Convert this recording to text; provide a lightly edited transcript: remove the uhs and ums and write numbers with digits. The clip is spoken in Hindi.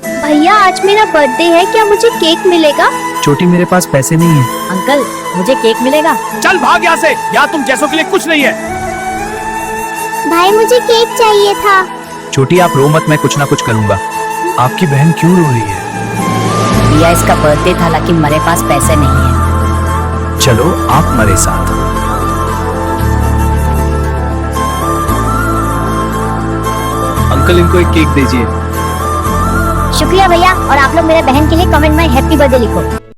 भैया आज मेरा बर्थडे है, क्या मुझे केक मिलेगा? छोटी मेरे पास पैसे नहीं है। अंकल मुझे केक मिलेगा? चल भाग यहाँ से, यहाँ तुम जैसों के लिए कुछ नहीं है। भाई मुझे केक चाहिए था। छोटी आप रो मत, मैं कुछ ना कुछ करूँगा। आपकी बहन क्यों रो रही है? भैया इसका बर्थडे था लेकिन मेरे पास पैसे नहीं है। चलो आप मेरे साथ। अंकल इनको एक केक दीजिए। शुक्रिया भैया, और आप लोग मेरे बहन के लिए कमेंट में हैप्पी बर्थडे लिखो।